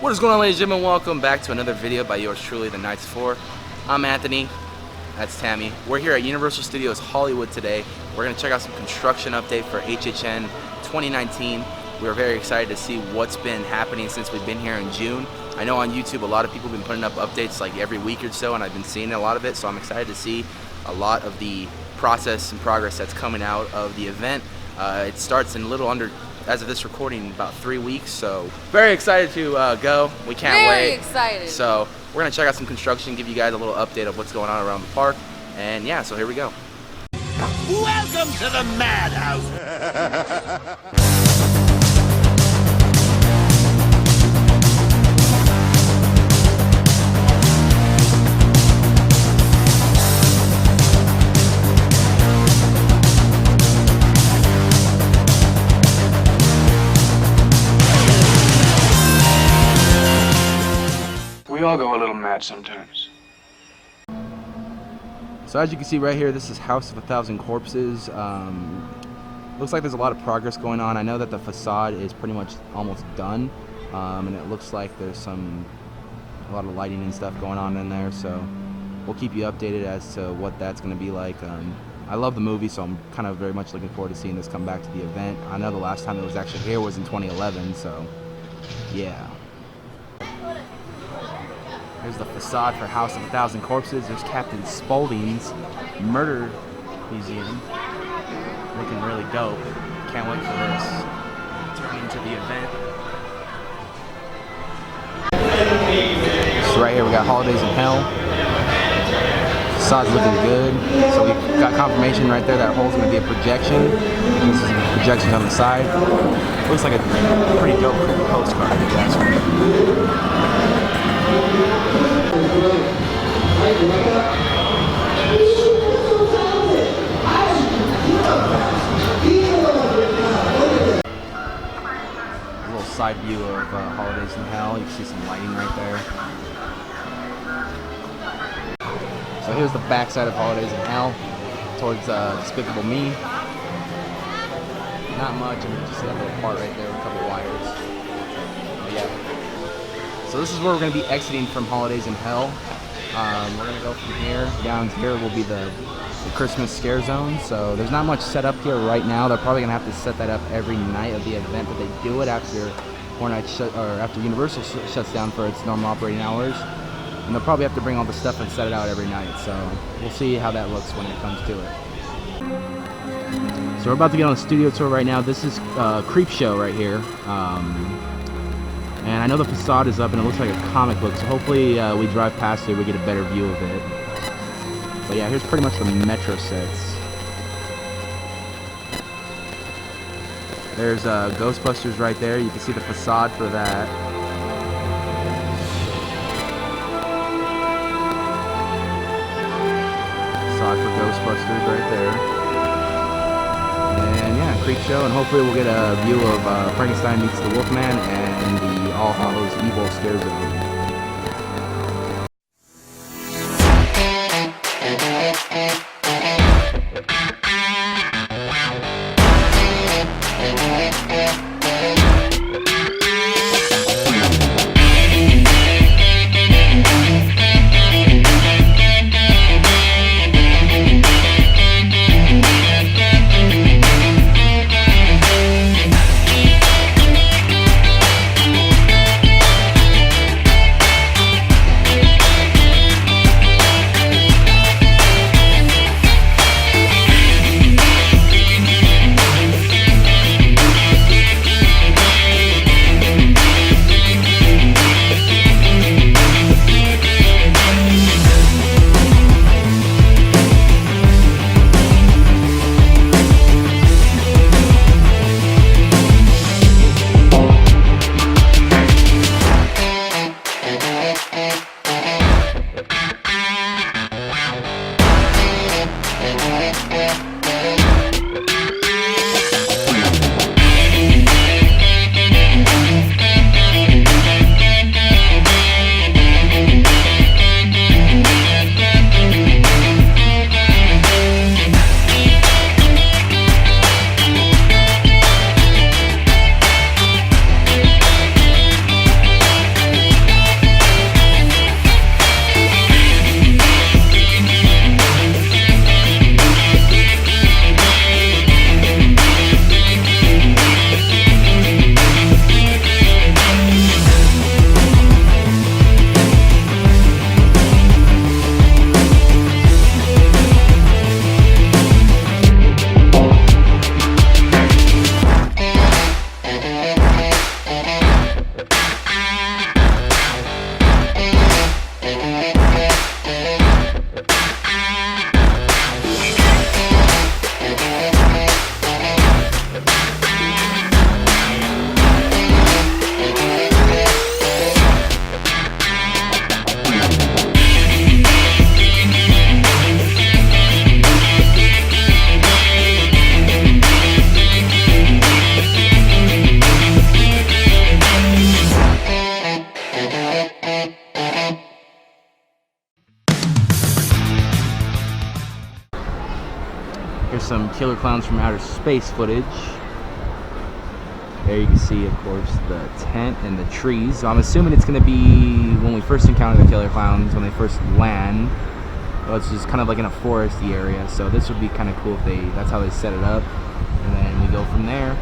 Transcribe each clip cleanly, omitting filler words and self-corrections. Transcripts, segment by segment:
What is going on, ladies and gentlemen? Welcome back to another video by yours truly, the Knights 4. I'm Anthony. That's Tammy. We're here at Universal Studios Hollywood today. We're going to check out some construction update for HHN 2019. We're very excited to see what's been happening since we've been here in June. I know on YouTube a lot of people have been putting up updates like every week or so, and I've been seeing a lot of it, so I'm excited to see a lot of the process and progress that's coming out of the event. It starts in a little under, as of this recording, about 3 weeks, so very excited to go. We can't wait. Very excited. So we're gonna check out some construction, give you guys a little update of what's going on around the park, and yeah, so here we go. Welcome to the madhouse. We all go a little mad sometimes. So as you can see right here, this is House of 1,000 Corpses. Looks like there's a lot of progress going on. I know that the facade is pretty much almost done, and it looks like there's a lot of lighting and stuff going on in there, so we'll keep you updated as to what that's going to be like. I love the movie, so I'm kind of very much looking forward to seeing this come back to the event. I know the last time it was actually here was in 2011, so yeah. Here's the facade for House of 1,000 Corpses. There's Captain Spaulding's Murder Museum. Looking really dope. Can't wait for this. Turning into the event. So right here we got Holidays in Hell. Facade's looking good. So we got confirmation right there that hole's going to be a projection. This is projections on the side. Looks like a pretty dope postcard if you ask me. A little side view of Holidays in Hell. You can see some lighting right there. So here's the back side of Holidays in Hell towards Despicable Me. Not much, I mean, just that little part right there with a couple wires. But yeah. So this is where we're going to be exiting from Holidays in Hell. We're going to go from here. Down here will be the Christmas scare zone. So there's not much set up here right now. They're probably going to have to set that up every night of the event, but they do it after after Universal shuts down for its normal operating hours. And they'll probably have to bring all the stuff and set it out every night. So we'll see how that looks when it comes to it. So we're about to get on a studio tour right now. This is Creep Show right here. And I know the facade is up and it looks like a comic book, so hopefully we drive past it, we get a better view of it. But yeah, here's pretty much the metro sets. There's Ghostbusters right there. You can see the facade for that. Facade for Ghostbusters right there. And yeah, Creep Show, and hopefully we'll get a view of Frankenstein meets the Wolfman and the All Hallows Evil Scare Zone. some Killer Clowns from Outer Space footage. There you can see, of course, the tent and the trees. So I'm assuming it's going to be when we first encounter the Killer Clowns, when they first land. Well, it's just kind of like in a foresty area, so this would be kind of cool if that's how they set it up. And then we go from there.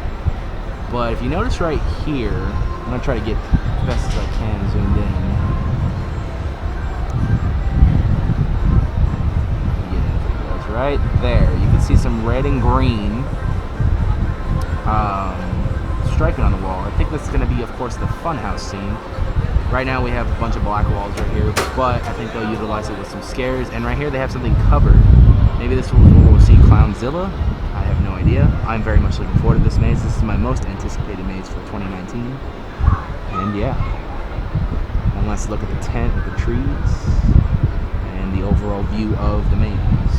But if you notice right here, I'm going to try to get as best as I can zoomed in. Right there, you can see some red and green striping on the wall. I think this is going to be, of course, the funhouse scene. Right now we have a bunch of black walls right here, but I think they'll utilize it with some scares. And right here they have something covered. Maybe this is where we'll see Clownzilla. I have no idea. I'm very much looking forward to this maze. This is my most anticipated maze for 2019. And yeah, one last look at the tent with the trees and the overall view of the maze.